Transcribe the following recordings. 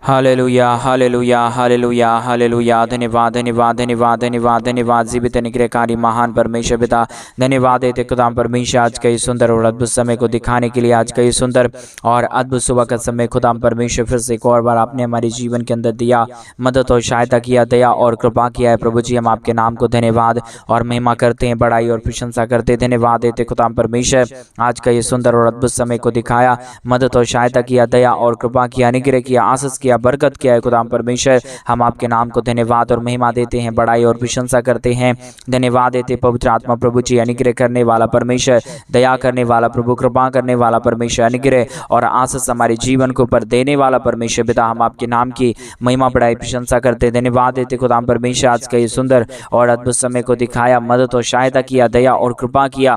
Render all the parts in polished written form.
Hallelujah hallelujah hallelujah hallelujah. धन्यवाद धन्यवाद धन्यवाद धन्यवाद धन्यवाद जीवित निग्रहकारी महान परमेश्वर पिता, धन्यवाद देते खुदा परमेश्वर आज का ये सुंदर और अद्भुत समय को दिखाने के लिए, आज का ये सुंदर और अद्भुत सुबह का समय खुदा परमेश्वर फिर से एक और बार आपने हमारे जीवन के अंदर दिया, मदद और सहायता किया, दया और कृपा किया है। प्रभु जी हम आपके नाम को धन्यवाद और महिमा करते हैं, बड़ाई और प्रशंसा करते हैं। धन्यवाद देते खुदा परमेश्वर आज का ये सुंदर और अद्भुत समय को दिखाया, मदद और सहायता किया, दया और कृपा किया, अनुग्रह किया, आशीष किया, बरकत किया है। खुदा परमेश्वर हम आपके नाम को धन्यवाद और महिमा देते हैं, बड़ाई और प्रशंसा करते हैं। धन्यवाद देते पवित्र आत्मा प्रभु जी, अनुग्रह करने वाला परमेश्वर, दया करने वाला प्रभु, कृपा करने वाला परमेश्वर, अनुग्रह और आशीष हमारे जीवन के ऊपर देने वाला परमेश्वर पिता, हम आपके नाम की महिमा बड़ाई प्रशंसा करते। धन्यवाद देते खुदा परमेश्वर आज का ये सुंदर और अद्भुत समय को दिखाया, मदद और सहायता किया, दया और कृपा किया,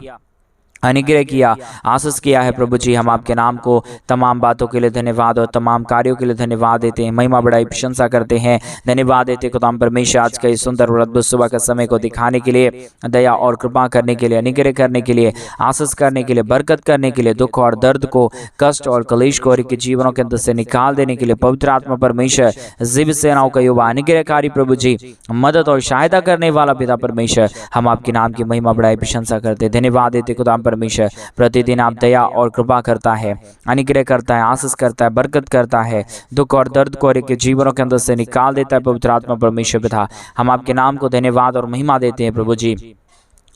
अनुग्रह किया, आशीष किया है। प्रभु जी हम आपके नाम को तमाम बातों के लिए धन्यवाद और तमाम कार्यों के लिए धन्यवाद देते हैं, महिमा बड़ाई प्रशंसा करते हैं। धन्यवाद देते खुदा परमेश्वर आज का इस सुंदर और अद्भुत सुबह का समय को दिखाने के लिए, दया और कृपा करने के लिए, अनुग्रह करने के लिए, आशीष करने के लिए, बरकत करने के लिए, दुख और दर्द को, कष्ट और कलेश को इनके जीवनों के अंदर से निकाल देने के लिए पवित्र आत्मा परमेश्वर, जीवित सेनाओं का युवा, अनुग्रहकारी प्रभु जी, मदद और सहायता करने वाला पिता परमेश्वर, हम आपके नाम की महिमा बड़ाई प्रशंसा करते। धन्यवाद देते खुदा परमेश्वर प्रतिदिन आप दया और कृपा करता है, अनुग्रह करता है, आशीष करता है, बरकत करता है, दुख और दर्द को के जीवनों के अंदर से निकाल देता है। पवित्र आत्मा परमेश्वर पिता हम आपके नाम को धन्यवाद और महिमा देते हैं। प्रभु जी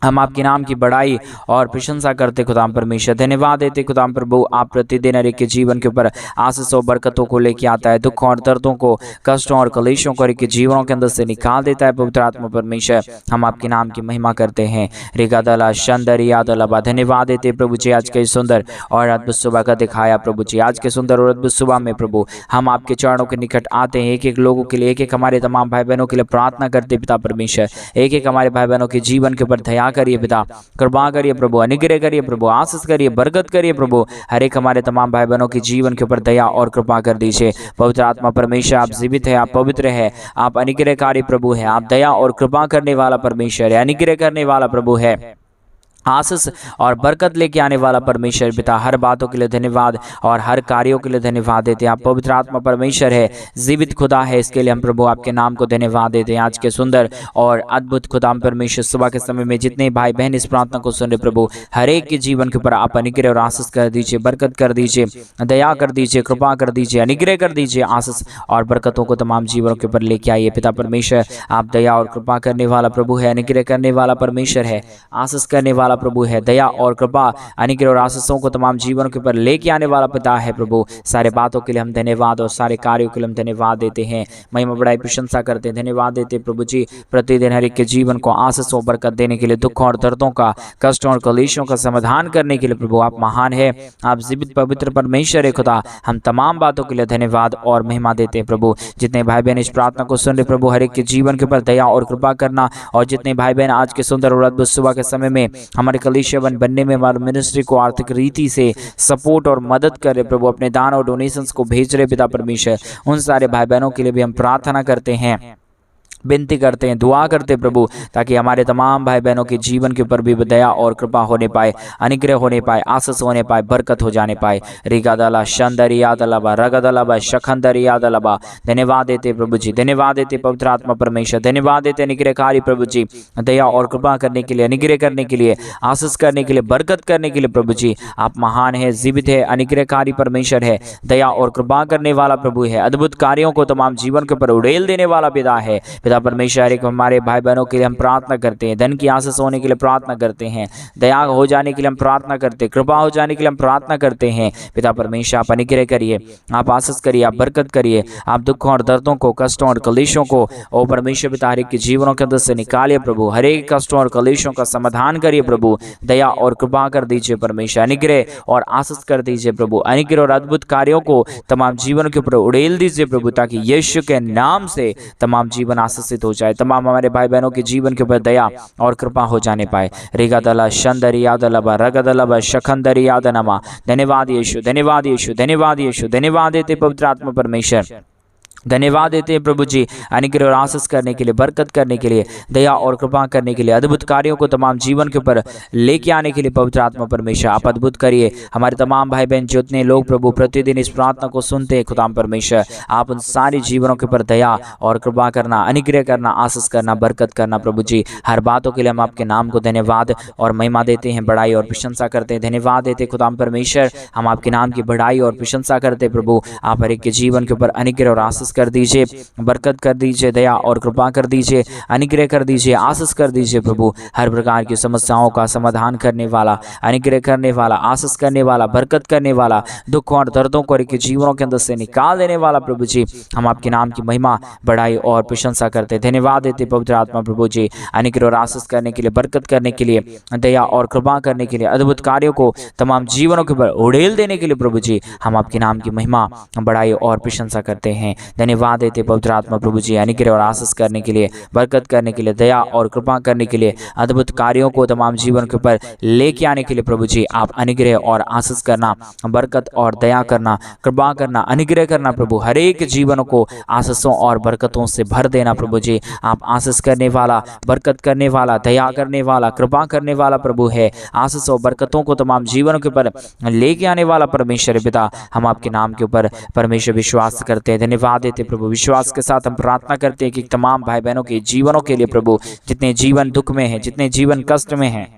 हम आपके नाम की बड़ाई और प्रशंसा करते खुदा परमेश्वर। धन्यवाद देते खुदा प्रभु, आप प्रतिदिन हर एक के जीवन के ऊपर आशीष और बरकतों को लेके आता है, दुखों और दर्दों को, कष्टों और कलेशों को हर एक के जीवनों के अंदर से निकाल देता है। पवित्र आत्मा परमेश्वर हम आपके नाम की महिमा करते हैं। रिगादला शंदरियादलबा धन्यवाद देते प्रभु जी आज के सुंदर और अद्भुत सुबह का दिखाया। प्रभु जी आज के सुंदर और अद्भुत सुबह में प्रभु हम आपके चरणों के निकट आते हैं, एक एक लोगों के लिए, एक एक हमारे तमाम भाई बहनों के लिए प्रार्थना करते पिता परमेश्वर, एक एक हमारे भाई बहनों के जीवन के ऊपर दया करिए पिता, कृपा करिए प्रभु, अनुग्रह करिए प्रभु, आशीष करिए, बरकत करिए प्रभु, हर एक हमारे तमाम भाई बहनों के जीवन के ऊपर दया और कृपा कर दीजिए। पवित्र आत्मा परमेश्वर आप जीवित है, आप पवित्र है, आप अनुग्रहकारी प्रभु है, आप दया और कृपा करने वाला परमेश्वर है, अनुग्रह करने वाला प्रभु है, आशीष और बरकत लेके आने वाला परमेश्वर पिता, हर बातों के लिए धन्यवाद और हर कार्यों के लिए धन्यवाद देते हैं। आप पवित्र आत्मा परमेश्वर है, जीवित खुदा है, इसके लिए हम प्रभु आपके नाम को धन्यवाद देते हैं। आज के सुंदर और अद्भुत खुदा परमेश्वर सुबह के समय में जितने भाई बहन इस प्रार्थना को सुन रहे प्रभु, हर एक के जीवन के ऊपर आप अनुग्रह और आशीष कर दीजिए, बरकत कर दीजिए, दया कर दीजिए, कृपा कर दीजिए, अनुग्रह कर दीजिए, आशीष और बरकतों को तमाम जीवनों के ऊपर लेके आइए। पिता परमेश्वर आप दया और कृपा करने वाला प्रभु है, अनुग्रह करने वाला परमेश्वर है, आशीष करने वाला प्रभु है, दया और कृपा, अनुग्रह और आशीषों को तमाम जीवनों के ऊपर लेके आने वाला पिता है। प्रभु सारे बातों के लिए हम धन्यवाद और सारे कार्यों के लिए हम धन्यवाद देते हैं, महिमा बड़ाई प्रशंसा करते हैं। धन्यवाद देते प्रभु जी प्रतिदिन हर एक के जीवन को आशीष और बरकत देने के लिए, दुखों और दर्दों का, कष्टों और कलेशों का समाधान करने के लिए प्रभु आप महान है, आप जीवित पवित्र परमेश्वर है खुदा। हम तमाम बातों के लिए धन्यवाद और महिमा देते हैं प्रभु। जितने भाई बहन इस प्रार्थना को सुन रहे प्रभु, हर एक के जीवन के ऊपर दया और कृपा करना, और जितने भाई बहन आज के सुंदर और अद्भुत सुबह के समय में हमारे कलीसिया बनने में, हमारे मिनिस्ट्री को आर्थिक रीति से सपोर्ट और मदद करे प्रभु, अपने दान और डोनेशंस को भेज रहे पिता परमेश्वर, उन सारे भाई बहनों के लिए भी हम प्रार्थना करते हैं, विनती करते हैं, दुआ करते प्रभु, ताकि हमारे तमाम भाई बहनों के जीवन के ऊपर भी दया और कृपा होने पाए, अनुग्रह होने पाए, आशीष होने पाए, बरकत हो जाने पाए। रिगादला शंदरियादलबा रगदलबा शखंदरियादलबा धन्यवाद देते प्रभु जी, धन्यवाद देते पवित्र आत्मा परमेश्वर, धन्यवाद देते अनुग्रहकारी प्रभु जी, दया और कृपा करने के लिए, अनुग्रह करने के लिए, आशीष करने के लिए, बरकत करने के लिए प्रभु जी आप महान है, जीवित है, अनुग्रहकारी परमेश्वर है, दया और कृपा करने वाला प्रभु है, अद्भुत कार्यों को तमाम जीवन के ऊपर उड़ेल देने वाला पिता है। परमेश्वर एक हमारे भाई बहनों के लिए हम प्रार्थना करते हैं, धन की आशीष होने के लिए प्रार्थना करते हैं, दया हो जाने के लिए हम प्रार्थना करते हैं, कृपा हो जाने के लिए हम प्रार्थना करते हैं। पिता परमेश्वर आप अनुग्रह करिए, आप आशीष करिए, आप बरकत करिए, आप दुखों और दर्दों को, कष्टों और कलेशों को ओ परमेश्वर पिता हर एक के जीवनों के अंदर से निकालिए प्रभु, हर एक कष्टों और कलेशों का समाधान करिए प्रभु, दया और कृपा कर दीजिए परमेश्वर, अनुग्रह और आशीष कर दीजिए प्रभु, अनुग्रह और अद्भुत कार्यों को तमाम जीवन के ऊपर उड़ेल दीजिए प्रभु, ताकि यीशु के नाम से तमाम जीवन आशीष हो जाए, तमाम हमारे भाई बहनों के जीवन के ऊपर दया और कृपा हो जाने पाए। रिगादला शंदरियादलबा रगदलबा शखंदरियादनमा धन्यवाद यीशु, धन्यवाद यीशु, धन्यवाद यीशु, धन्यवाद देते पवित्र आत्मा परमेश्वर। धन्यवाद देते हैं प्रभु जी, अनुग्रह और आशीष करने के लिए, बरकत करने के लिए, दया और कृपा करने के लिए, अद्भुत कार्यों को तमाम जीवन के ऊपर लेके आने के लिए पवित्र आत्मा परमेश्वर आप अद्भुत करिए। हमारे तमाम भाई बहन जितने लोग प्रभु प्रतिदिन इस प्रार्थना को सुनते हैं, खुदाम परमेश्वर आप उन सारे जीवनों के ऊपर दया और कृपा करना, अनुग्रह करना, आशीष करना, बरकत करना प्रभु जी। हर बातों के लिए हम आपके नाम को धन्यवाद और महिमा देते हैं, बड़ाई और प्रशंसा करते हैं। धन्यवाद देते खुदाम परमेश्वर, हम आपके नाम की बड़ाई और प्रशंसा करते प्रभु। आप हर एक के जीवन के ऊपर अनुग्रह और आशीष कर दीजिए, बरकत कर दीजिए, दया और कृपा कर दीजिए, अनुग्रह कर दीजिए, आशीष कर दीजिए प्रभु। हर प्रकार की समस्याओं का समाधान करने वाला, अनुग्रह करने वाला, आशीष करने वाला, बरकत करने वाला, दुखों और दर्दों को के जीवनों के अंदर से निकाल देने वाला प्रभु जी, हम आपके नाम की महिमा, बड़ाई और प्रशंसा करते। धन्यवाद देते पवित्र आत्मा प्रभु जी, अनुग्रह और आशीष करने के लिए, बरकत करने के लिए, दया और कृपा करने के लिए, अद्भुत कार्यों को तमाम जीवनों के ऊपर उड़ेल देने के लिए प्रभु जी, हम आपके नाम की महिमा, बड़ाई और प्रशंसा करते हैं। धन्यवाद देते पवित्र आत्मा प्रभु जी, अनुग्रह और आशीष करने के लिए, बरकत करने के लिए, दया और कृपा करने के लिए, अद्भुत कार्यों को तमाम जीवन के ऊपर लेके आने के लिए प्रभु जी, आप अनुग्रह और आशीष करना, बरकत और दया करना, कृपा करना, अनुग्रह करना प्रभु। हर एक जीवन को आशीषों और बरकतों से भर देना प्रभु जी। आप आशीष करने वाला, बरकत करने वाला, दया करने वाला, कृपा करने वाला प्रभु है। आशीष और बरकतों को तमाम जीवनों के ऊपर लेके आने वाला परमेश्वर पिता, हम आपके नाम के ऊपर परमेश्वर विश्वास करते हैं। धन्यवाद देते प्रभु। विश्वास के साथ हम प्रार्थना करते हैं कि तमाम भाई बहनों के जीवनों के लिए प्रभु, जितने जीवन दुख में है, जितने जीवन कष्ट में है,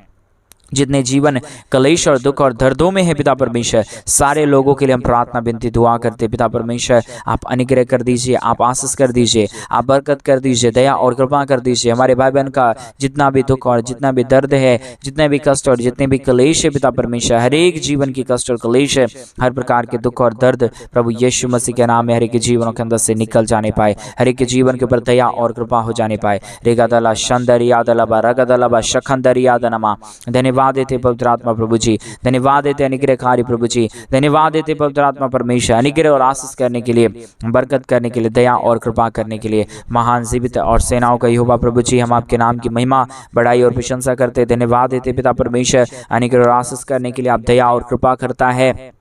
जितने जीवन कलेश और दुख और दर्दों में है पिता परमेश्वर, सारे लोगों के लिए हम प्रार्थना विनती दुआ करते पिता परमेश्वर। आप अनुग्रह कर दीजिए, आप आशीष कर दीजिए, आप बरकत कर दीजिए, दया और कृपा कर दीजिए। हमारे भाई बहन का जितना भी दुख और जितना भी दर्द है, जितने भी कष्ट और जितने भी कलेश है पिता परमेश्वर, हर एक जीवन की कष्ट और कलेश है, हर प्रकार के दुख और दर्द प्रभु यीशु मसीह के नाम में हर एक के जीवनों के अंदर से निकल जाने पाए, हर एक के जीवन के ऊपर दया और कृपा हो जाने पाए। रेगादला शंदरिया दलबा रगदलबा शखंदरिया दनमा। धन्यवाद देते पवित्र आत्मा प्रभु जी, धन्यवाद देते अनुग्रहकारी प्रभु जी, धन्यवाद देते पवित्र आत्मा परमेश्वर, अनुग्रह और आशीष करने के लिए, बरकत करने के लिए, दया और कृपा करने के लिए। महान जीवित और सेनाओं का यहोवा प्रभु जी, हम आपके नाम की महिमा, बड़ाई और प्रशंसा करते। धन्यवाद देते पिता परमेश्वर, अनुग्रह और आशीष करने के लिए। आप दया और कृपा करता है,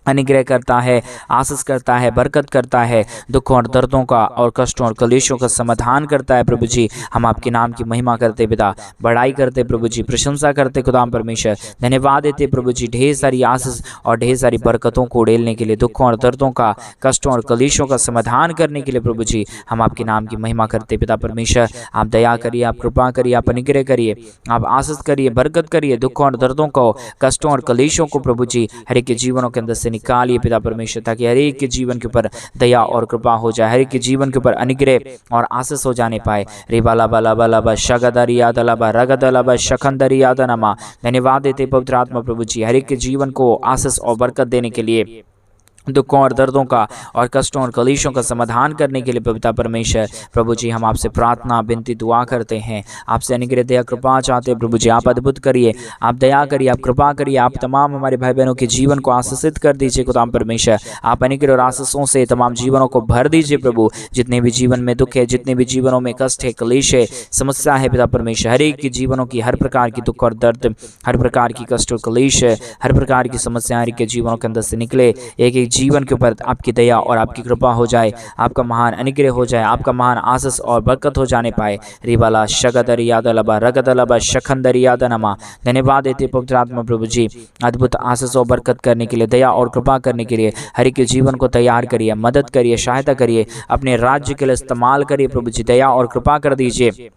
अनुग्रह करता है, आशीष करता है, बरकत करता है, दुखों और दर्दों का और कष्टों और कलेशों का समाधान करता है प्रभु जी। हम आपके नाम की महिमा करते पिता, बड़ाई करते प्रभु जी, प्रशंसा करते खुदाम परमेश्वर। धन्यवाद देते प्रभु जी, ढेर सारी आशीष और ढेर सारी बरकतों को उड़ेलने के लिए, दुखों और दर्दों का, कष्टों और कलेशों का समाधान करने के लिए प्रभु जी, हम आपके नाम की महिमा करते पिता परमेश्वर। आप दया करिए, आप कृपा करिए, आप अनुग्रह करिए, आप आशीष करिए, बरकत करिए, दुखों और दर्दों को, कष्टों और कलेशों को प्रभु जी हर एक के जीवनों के अंदर से निकालिए पिता परमेश्वर, ताकि हर एक के जीवन के ऊपर दया और कृपा हो जाए, हर एक के जीवन के ऊपर अनुग्रह और आशीष हो जाने पाए। रे बाला बाला बाला बा शगदरी यादला बा रगदला बा शखंदरी यादनमा। धन्यवाद देते पवित्र आत्मा प्रभु जी, हर एक के जीवन को आशीष और बरकत देने के लिए, दुखों और दर्दों का और कष्टों और कलेशों का समाधान करने के लिए पिता परमेश्वर प्रभु जी, हम आपसे प्रार्थना विनती दुआ करते हैं, आपसे अनुग्रह दया कृपा चाहते हैं प्रभु जी। आप अद्भुत करिए, आप दया करिए, आप कृपा करिए, आप तमाम हमारे भाई बहनों के जीवन को आशीषित कर दीजिए खुदाम परमेश्वर। आप अनुग्रह और आशीषों से तमाम जीवनों को भर दीजिए प्रभु। जितने भी जीवन में दुख है, जितने भी जीवनों में कष्ट है, कलेश है, समस्या है पिता परमेश्वर, हर एक के जीवनों की हर प्रकार की दुख और दर्द, हर प्रकार की कष्ट और कलेश, हर प्रकार की समस्या हर एक के जीवनों के अंदर से निकले। एक एक जीवन के ऊपर आपकी दया और आपकी कृपा हो जाए, आपका महान अनुग्रह हो जाए, आपका महान आशीष और बरकत हो जाने पाए। रिबाला शगदरी यादलबा रगदलबा शखंदरी यादनमा। धन्यवाद देते पवित्र आत्मा प्रभु जी, अद्भुत आशीष और बरकत करने के लिए, दया और कृपा करने के लिए, हर एक के जीवन को तैयार करिए, मदद करिए, सहायता करिए, अपने राज्य के लिए इस्तेमाल करिए प्रभु जी। दया और कृपा कर दीजिए,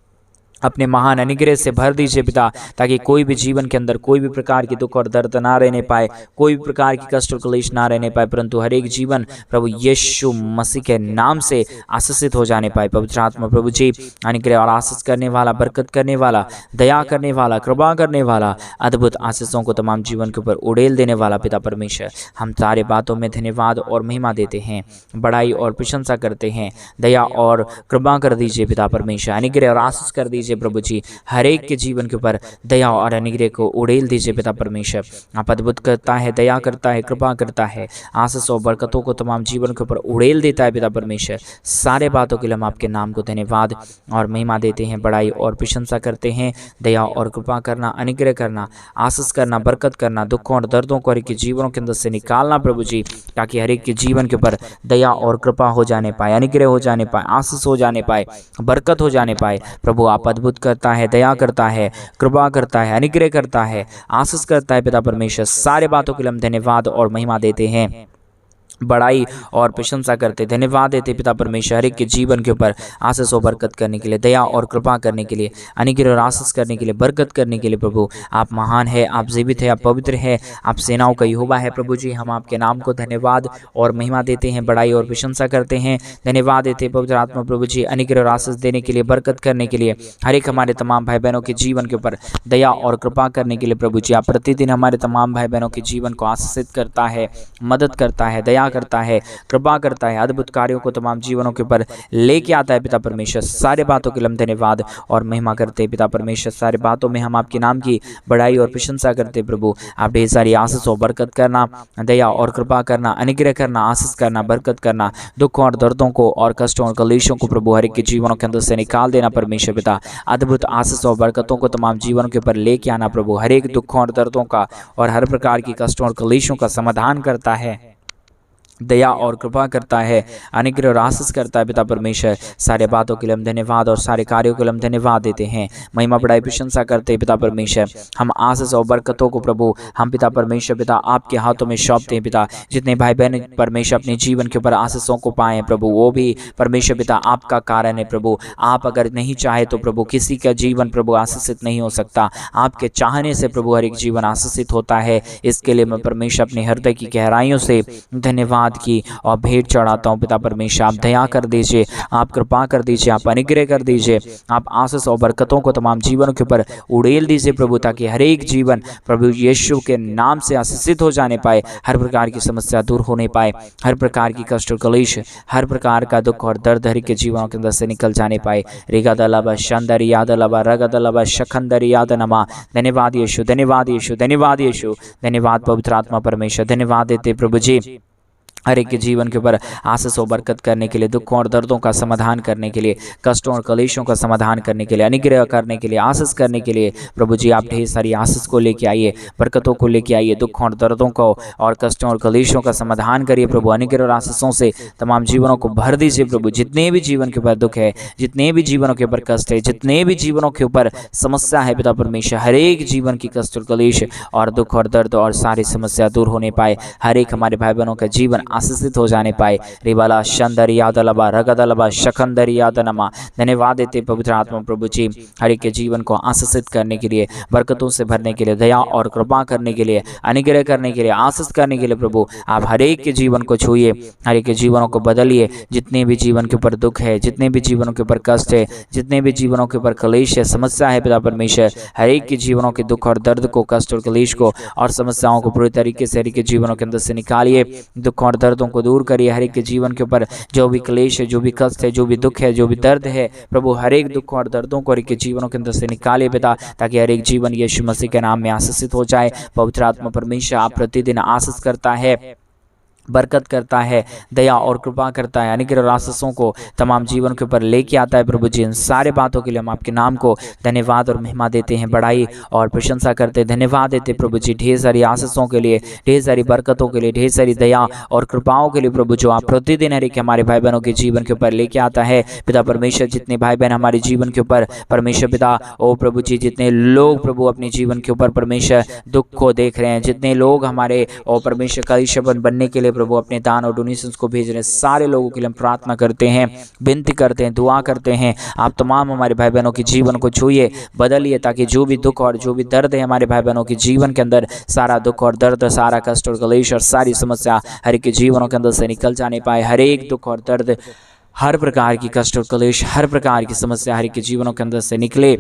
अपने महान अनुग्रह से भर दीजिए पिता, ताकि कोई भी जीवन के अंदर कोई भी प्रकार की दुख और दर्द ना रहने पाए, कोई भी प्रकार की कष्ट और क्लेश ना रहने पाए, परंतु हर एक जीवन प्रभु यीशु मसीह के नाम से आशीषित हो जाने पाए। पवित्र आत्मा प्रभु जी, अनुग्रह और आशीष करने वाला, बरकत करने वाला, दया करने वाला, कृपा करने वाला, अद्भुत आशीषों को तमाम जीवन के ऊपर उड़ेल देने वाला पिता परमेश्वर, हम सारे बातों में धन्यवाद और महिमा देते हैं, बड़ाई और प्रशंसा करते हैं। दया और कृपा कर दीजिए पिता परमेश्वर, अनुग्रह और आशीष कर दीजिए दीजिए प्रभु जी, हर एक के जीवन के ऊपर दया और अनुग्रह को उड़ेल दीजिए पिता परमेश्वर। आप अद्भुत करता है, दया करता है, कृपा करता है, आशीष और बरकतों को तमाम जीवन के ऊपर उड़ेल देता है पिता परमेश्वर। सारे बातों के लिए हम आपके नाम को धन्यवाद और महिमा देते हैं, बड़ाई और प्रशंसा करते हैं। दया और कृपा करना, अनुग्रह करना, आशीष करना, बरकत करना, दुखों और दर्दों को हर एक के जीवनों के अंदर से निकालना प्रभु जी, ताकि हर एक के जीवन के ऊपर दया और कृपा हो जाने पाए, अनुग्रह हो जाने पाए, आशीष हो जाने पाए, बरकत हो जाने पाए। प्रभु आप अद्भुत करता है, दया करता है, कृपा करता है, अनुग्रह करता है, आशीष करता है पिता परमेश्वर। सारे बातों के लिए हम धन्यवाद और महिमा देते हैं, बड़ाई और प्रशंसा करते, धन्यवाद देते पिता परमेश्वर। हर एक के जीवन के ऊपर आशीष और बरकत करने के लिए, दया और कृपा करने के लिए, अनुग्रह और आशीष करने के लिए, बरकत करने के लिए प्रभु आप महान है, आप जीवित है, आप पवित्र है, आप सेनाओं का यहोवा है प्रभु जी। हम आपके नाम को धन्यवाद और महिमा देते हैं, बड़ाई और प्रशंसा करते हैं, धन्यवाद देते हैं पवित्र आत्मा प्रभु जी, अनुग्रह और आशीष देने के लिए, बरकत करने के लिए, हर एक हमारे तमाम भाई बहनों के जीवन के ऊपर दया और कृपा करने के लिए प्रभु जी। आप प्रतिदिन हमारे तमाम भाई बहनों के जीवन को आशीषित करता है, मदद करता है, दया करता है, कृपा करता है, अद्भुत कार्यों को तमाम जीवनों के ऊपर लेके आता है पिता परमेश्वर। सारे बातों के लिए हम धन्यवाद और महिमा करते हैं पिता परमेश्वर। सारे बातों में हम आपके नाम की बड़ाई और प्रशंसा करते हैं प्रभु। आप ढेर सारी आशीष और बरकत करना, दया और कृपा करना, अनुग्रह करना, आशीष करना, बरकत करना, दुखों और दर्दों को और कष्टों और कलेशों को प्रभु हर एक के जीवनों के अंदर से निकाल देना परमेश्वर पिता। अद्भुत आशीष और बरकतों को तमाम जीवनों के ऊपर लेके आना प्रभु। हर एक दुखों और दर्दों का और हर प्रकार की कष्टों और कलेशों का समाधान करता है, दया और कृपा करता है, अनुग्रह और आशीष करता है पिता परमेश्वर। सारे बातों के लिए हम धन्यवाद और सारे कार्यों के लिए हम धन्यवाद देते हैं, महिमा बड़ाई प्रशंसा करते हैं पिता परमेश्वर। हम आशीष और बरकतों को प्रभु हम पिता परमेश्वर पिता आपके हाथों में सौंपते हैं पिता। जितने भाई बहन परमेश्वर अपने जीवन के ऊपर आशीषों को पाए प्रभु, वो भी परमेश्वर पिता आपका कारण है प्रभु। आप अगर नहीं चाहे तो प्रभु किसी का जीवन प्रभु आशीषित नहीं हो सकता। आपके चाहने से प्रभु हर एक जीवन आशीषित होता है। इसके लिए मैं परमेश्वर अपने हृदय की गहराइयों से धन्यवाद की और भेंट चढ़ाता हूँ पिता परमेश्वर। आप दया कर दीजिए, आप कृपा कर दीजिए, आप अनुग्रह कर दीजिए, आप आशीष और बरकतों को तमाम जीवनों के ऊपर उड़ेल दीजिए प्रभु, ताकि हर एक जीवन प्रभु यीशु के नाम से आशीषित हो जाने पाए, हर प्रकार की समस्या दूर होने पाए, हर प्रकार की कष्ट और कलेश, हर प्रकार का दुख और दर्द हर एक के जीवनों के अंदर से निकल जाने पाए। रेगादलबा शंदरी यादलबा रगदलबा शखंदरी यादनमा। धन्यवाद यीशु, धन्यवाद यीशु, धन्यवाद यीशु, धन्यवाद पवित्र आत्मा परमेश्वर। धन्यवाद देते प्रभु जी हर एक के जीवन के ऊपर आशीष और बरकत करने के लिए, दुखों और दर्दों का समाधान करने के लिए, कष्टों और कलेशों का समाधान करने के लिए, अनुग्रह करने के लिए, आशीष करने के लिए प्रभु जी आप ढेर सारी आशीष को लेके आइए, बरकतों को लेके आइए, दुखों और दर्दों को और कष्टों और कलेशों का समाधान करिए प्रभु। अनुग्रह और आशीषों से तमाम जीवनों को भर दीजिए प्रभु। जितने भी जीवन के ऊपर दुख है, जितने भी जीवनों के ऊपर कष्ट है, जितने भी जीवनों के ऊपर समस्या है पिता परमेश्वर, हर एक जीवन की कष्ट और कलेश और दुख और दर्द और सारी समस्या दूर होने पाए, हर एक हमारे भाई बहनों का जीवन आशीषित हो जाने पाए। रिबाला शंदरी यादलबा रगदलबा शखंदरी यादनमा। धन्यवाद देते पवित्र आत्मा प्रभु जी हर एक के जीवन को आशीषित करने के लिए, बरकतों से भरने के लिए, दया और कृपा करने के लिए, अनुग्रह करने के लिए, आशीष करने के लिए प्रभु आप हर एक के जीवन को छूइए, हर एक के जीवनों को बदलिए। जितने भी जीवन के ऊपर दुख है, जितने भी जीवनों के ऊपर कष्ट है, जितने भी जीवनों के ऊपर कलेश है, समस्या है पिता परमेश्वर, हर एक के जीवनों के दुख और दर्द को, कष्ट और कलेश को और समस्याओं को पूरी तरीके से हर एक के जीवनों के अंदर से निकालिए। दुख और दर्दों को दूर करिए। हर एक के जीवन के ऊपर जो भी क्लेश है, जो भी कष्ट है, जो भी दुख है, जो भी दर्द है प्रभु, हर एक दुख और दर्दों को हर एक के जीवनों के अंदर से निकालिए पिता, ताकि हर एक जीवन यीशु मसीह के नाम में आशीषित हो जाए। पवित्र आत्मा परमेश्वर आप प्रतिदिन आशीष करता है, बरकत करता है, दया और कृपा करता है, अनुग्रह और आशीषों को तमाम जीवन के ऊपर लेके आता है प्रभु जी। इन सारे बातों के लिए हम आपके नाम को धन्यवाद और महिमा देते हैं, बड़ाई और प्रशंसा करते हैं, धन्यवाद देते प्रभु जी ढेर सारी आशीषों के लिए, ढेर सारी बरकतों के लिए, ढेर सारी दया और कृपाओं के लिए प्रभु, जो आप प्रतिदिन हर एक हमारे भाई बहनों के जीवन के ऊपर लेके आता है पिता परमेश्वर। जितने भाई बहन हमारे जीवन के ऊपर परमेश्वर पिता ओ प्रभु जी, जितने लोग प्रभु अपने जीवन के ऊपर परमेश्वर दुख को देख रहे हैं, जितने लोग हमारे ओ परमेश्वर कलीसिया बनने के लिए प्रभु अपने दान और डोनेशंस को भेज रहे हैं, सारे लोगों के लिए हम प्रार्थना करते हैं, विनती करते हैं, दुआ करते हैं। आप तमाम हमारे भाई बहनों के जीवन को छूइए, बदलिए, ताकि जो भी दुख और जो भी दर्द है हमारे भाई बहनों के जीवन के अंदर, सारा दुख और दर्द, सारा कष्ट और कलेश और सारी समस्या हर एक के जीवनों के अंदर से निकल जाने पाए। हर एक दुख और दर्द, हर प्रकार की कष्ट और कलेश, हर प्रकार की समस्या हर एक के जीवनों के अंदर से निकले।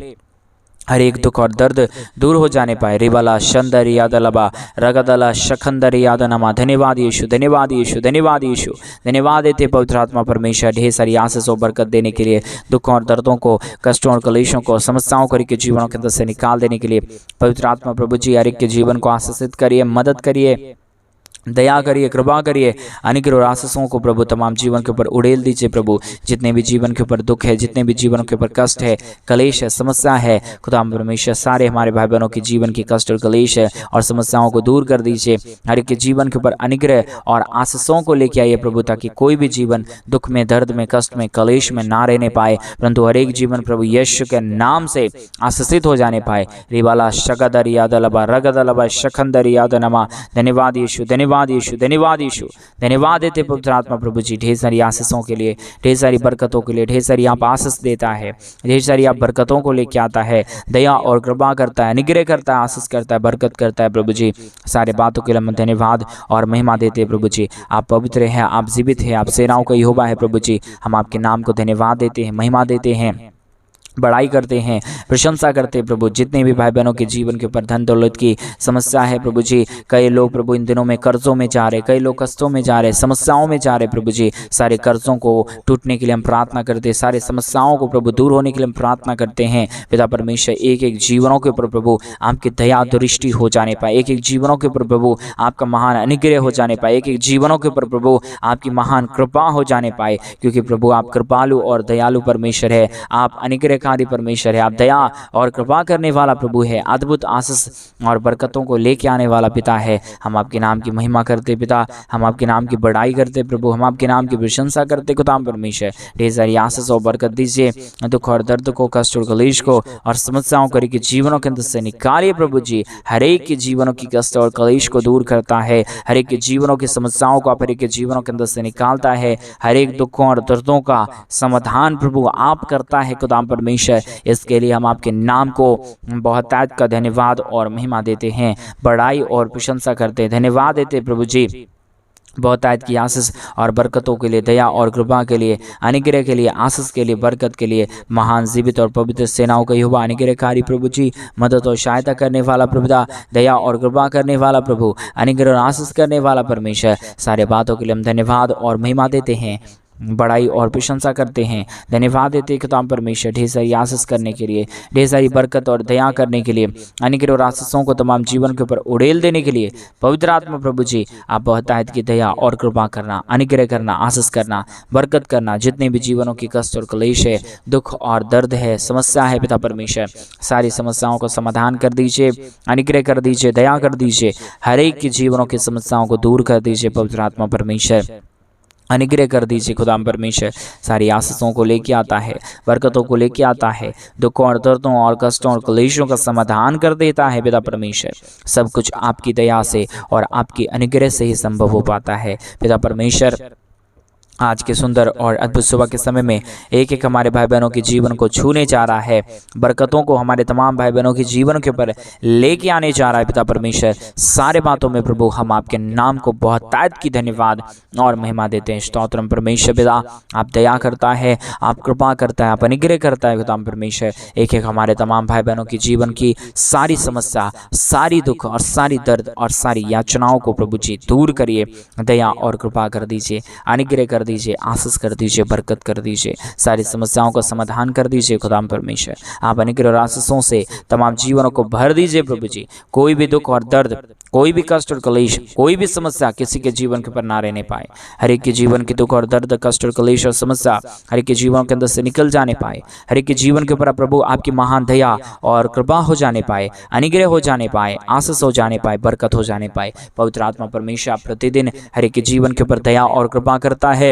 हर एक दुख और दर्द दूर हो जाने पाए। रिबाला शंदर यादलबा रगदला शखंदर यादनमा। धन्यवाद यीशु, धन्यवाद यीशु, धन्यवाद यीशु। धन्यवाद देते पवित्र आत्मा परमेश्वर, ढेर सारी आशीष और बरकत देने के लिए, दुखों और दर्दों को, कष्टों और कलेशों को, समस्याओं को के जीवनों के अंदर से निकाल देने के लिए पवित्र आत्मा प्रभु जी हर एक के जीवन को आशीषित करिए, मदद करिए, दया करिए, कृपा करिए। अनुग्रह और आशीषों को प्रभु तमाम जीवन के ऊपर उड़ेल दीजिए प्रभु। जितने भी जीवन के ऊपर दुख है, जितने भी जीवन के ऊपर कष्ट है, कलेश है, समस्या है, खुदा परमेश्वर सारे हमारे भाई बहनों के जीवन की कष्ट और कलेश है और समस्याओं को दूर कर दीजिए। हर एक के जीवन के ऊपर अनुग्रह और आशीषों को लेके आइए प्रभु, ताकि कोई भी जीवन दुख में, दर्द में, कष्ट में, कलेश में ना रहने पाए, परंतु हर एक जीवन प्रभु यीशु के नाम से आशीषित हो जाने पाए। रिवाला शकदर यादलबा रगदलबा शखंदर यादनमा। धन्यवाद यीशु, धन्यवाद यीशु, धन्यवाद यीशु। धन्यवाद देते पवित्र आत्मा प्रभु जी ढेर सारी आशीषों के लिए, ढेर सारी बरकतों के लिए। ढेर सारी आप आशीष देता है, ढेर सारी आप बरकतों को लेके आता है, दया और कृपा करता है, अनुग्रह करता है, आशीष करता है, बरकत करता है प्रभु जी। सारे बातों के लिए धन्यवाद और महिमा देते हैं प्रभु जी। आप पवित्र हैं, आप जीवित हैं, आप सेनाओं का यहोवा है प्रभु जी। हम आपके नाम को धन्यवाद देते हैं, महिमा देते हैं, बड़ाई करते हैं, प्रशंसा करते हैं प्रभु। जितने भी भाई बहनों के जीवन के ऊपर धन दौलत की समस्या है प्रभु जी, कई लोग प्रभु इन दिनों में कर्जों में जा रहे, कई लोग कष्टों में जा रहे, समस्याओं में जा रहे प्रभु जी। सारे कर्जों को टूटने के लिए हम प्रार्थना करते हैं, सारे समस्याओं को प्रभु दूर होने के लिए हम प्रार्थना करते हैं। पिता परमेश्वर एक एक जीवनों के ऊपर प्रभु आपकी दया दृष्टि हो जाने पाए, एक एक जीवनों के ऊपर प्रभु आपका महान अनुग्रह हो जाने पाए, एक एक जीवनों के ऊपर प्रभु आपकी महान कृपा हो जाने पाए, क्योंकि प्रभु आप कृपालु और दयालु परमेश्वर है, आप अनुग्रह परमेश्वर है, आप दया और कृपा करने वाला प्रभु है, अद्भुत आशीष और बरकतों को लेके आने वाला पिता है। हम आपके नाम की महिमा करते पिता, हम आपके नाम की बड़ाई करते प्रभु, हम आपके नाम की प्रशंसा करते खुदा परमेश्वर। ढेर सारी आशीष और बरकत दीजिए, दुख और दर्द को, कष्ट और कलेश को और समस्याओं को के जीवनों के अंदर से निकालिए प्रभु जी। हर एक के जीवनों की कष्ट और कलेश को दूर करता है, हर एक के जीवनों की समस्याओं को हर एक के जीवनों के अंदर से निकालता है, हर एक दुखों और दर्दों का समाधान प्रभु आप करता है खुदा परमेश्वर। इसके लिए हम आपके नाम को बहुतायत का धन्यवाद और महिमा देते हैं, बड़ाई और प्रशंसा करते हैं, धन्यवाद देते हैं प्रभु जी। बहुतायत की आशीष और बरकतों के लिए, दया और कृपा के लिए, अनुग्रह के लिए, आशीष के लिए, बरकत के लिए, महान जीवित और पवित्र सेनाओं का यहोवा अनुग्रहकारी प्रभु जी, मदद और सहायता करने वाला प्रभु, दया और कृपा करने वाला प्रभु, अनुग्रह और आशीष करने वाला परमेश्वर। सारे बातों के लिए हम धन्यवाद और महिमा देते हैं, बड़ाई और प्रशंसा करते हैं, धन्यवाद देते खुदा परमेश्वर। ढेर सारी आशीष करने के लिए, ढेर सारी बरकत और दया करने के लिए, अनुग्रह और आशीषों को तमाम जीवन के ऊपर उड़ेल देने के लिए पवित्र आत्मा प्रभु जी आप बहुतायत की दया और कृपा करना, अनुग्रह करना, आशीष करना, बरकत करना। जितने भी जीवनों की कष्ट और क्लेश है, दुख और दर्द है, समस्या है पिता परमेश्वर, सारी समस्याओं को समाधान कर दीजिए, अनुग्रह कर दीजिए, दया कर दीजिए, हर एक की जीवनों की समस्याओं को दूर कर दीजिए पवित्र आत्मा परमेश्वर। अनुग्रह कर दीजिए खुदा परमेश्वर। सारी आशीषों को लेके आता है, बरकतों को लेके आता है, दुखों और दर्दों और कष्टों और क्लेशों का समाधान कर देता है पिता परमेश्वर। सब कुछ आपकी दया से और आपकी अनुग्रह से ही संभव हो पाता है पिता परमेश्वर। आज के सुंदर और अद्भुत सुबह के समय में एक एक हमारे भाई बहनों के जीवन को छूने जा रहा है, बरकतों को हमारे तमाम भाई बहनों के जीवन के ऊपर लेके आने जा रहा है पिता परमेश्वर। सारे बातों में प्रभु हम आपके नाम को बहुतायत की धन्यवाद और महिमा देते हैं। स्तोत्रम परमेश्वर पिता, आप दया करता है, आप कृपा करता है, आप अनुग्रह करता है पिता परमेश्वर। एक एक हमारे तमाम भाई बहनों के जीवन की सारी समस्या, सारी दुख और सारी दर्द और सारी याचनाओं को प्रभु जी दूर करिए, दया और कृपा कर दीजिए, अनुग्रह कर दीजिए, आशीष कर दीजिए, बरकत कर दीजिए, सारी समस्याओं का समाधान कर दीजिए खुदा परमेश्वर। आप अनुग्रह और आशीषों से तमाम जीवनों को भर दीजिए प्रभु जी। कोई भी दुख और दर्द, कोई भी कष्ट और क्लेश, कोई भी समस्या किसी के जीवन के ऊपर ना रहने पाए। हर एक के जीवन के दुख और दर्द, कष्ट और क्लेश और समस्या हर एक के जीवन के अंदर से निकल जाने पाए। हर एक के जीवन के ऊपर प्रभु आपकी महान दया और कृपा हो जाने पाए, अनुग्रह हो जाने पाए, आशीष हो जाने पाए, बरकत हो जाने पाए। पवित्र आत्मा परमेश्वर आप प्रतिदिन हर एक के जीवन के ऊपर दया और कृपा करता है,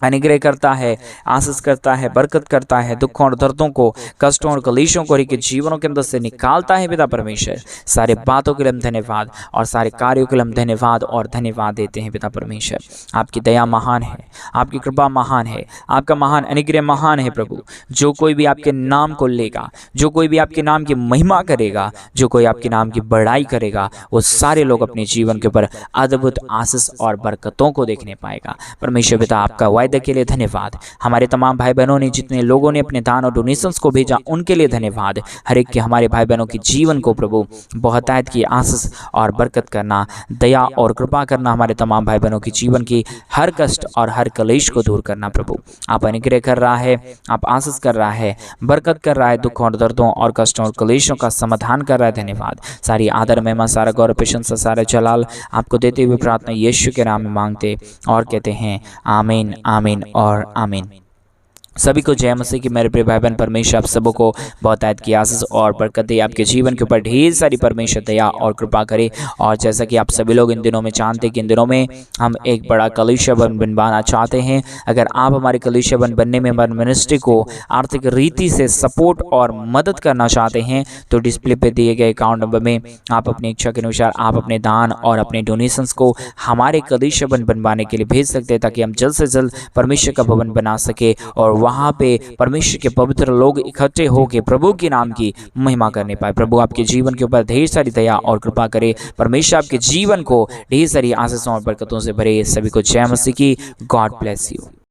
अनुग्रह करता है, आशीष करता है, बरकत करता है, दुखों और दर्दों को, कष्टों और कलेशों को के जीवनों के अंदर से निकालता है पिता परमेश्वर। सारे बातों के लिए हम धन्यवाद और सारे कार्यों के लिए हम धन्यवाद और धन्यवाद देते हैं पिता परमेश्वर। आपकी दया महान है, आपकी कृपा महान है, आपका महान अनुग्रह महान है प्रभु। जो कोई भी आपके नाम को लेगा, जो कोई भी आपके नाम की महिमा करेगा, जो कोई आपके नाम की बड़ाई करेगा, वो सारे लोग अपने जीवन के ऊपर अद्भुत आशीष और बरकतों को देखने पाएगा। परमेश्वर पिता आपका वायदा वायदे के लिए धन्यवाद। हमारे तमाम भाई बहनों ने, जितने लोगों ने अपने दान और डोनेशंस को भेजा, उनके लिए धन्यवाद। हर एक के हमारे भाई बहनों के जीवन को प्रभु बहुतायत की आशीष और बरकत करना, दया और कृपा करना, हमारे तमाम भाई बहनों के जीवन की हर कष्ट और हर कलेश को दूर करना। प्रभु आप अनुग्रह कर रहा है, आप आशीष कर रहा है, बरकत कर रहा है, दुख और दर्दों और कष्टों और कलेशों का समाधान कर रहा है। धन्यवाद। सारी आदर, महिमा, सारा गौरव, प्रशंसा, सारा जलाल आपको देते हुए प्रार्थना यीशु के नाम में मांगते और कहते हैं आमीन, आमीन और आमीन। सभी को जय मसीह की। मेरे प्रिय भाई बहन, परमेश्वर आप सबों को बहुतायत की आशीष और बरकत दे, आपके जीवन के ऊपर ढेर सारी परमेश्वर दया और कृपा करे। और जैसा कि आप सभी लोग इन दिनों में जानते हैं कि इन दिनों में हम एक बड़ा कलीसिया बनवाना चाहते हैं। अगर आप हमारे कलीसिया बनने में, हमारे मिनिस्ट्री को आर्थिक रीति से सपोर्ट और मदद करना चाहते हैं तो डिस्प्ले पे दिए गए अकाउंट नंबर में आप अपनी इच्छा के अनुसार आप अपने दान और अपने डोनेशंस को हमारे कलीसिया बनवाने के लिए भेज सकते हैं, ताकि हम जल्द से जल्द परमेश्वर का भवन बना सके और वहाँ पे परमेश्वर के पवित्र लोग इकट्ठे होकर प्रभु के नाम की महिमा करने पाए। प्रभु आपके जीवन के ऊपर ढेर सारी दया और कृपा करे। परमेश्वर आपके जीवन को ढेर सारी आशीषों और बरकतों से भरे। सभी को जय मसीह की। God bless you.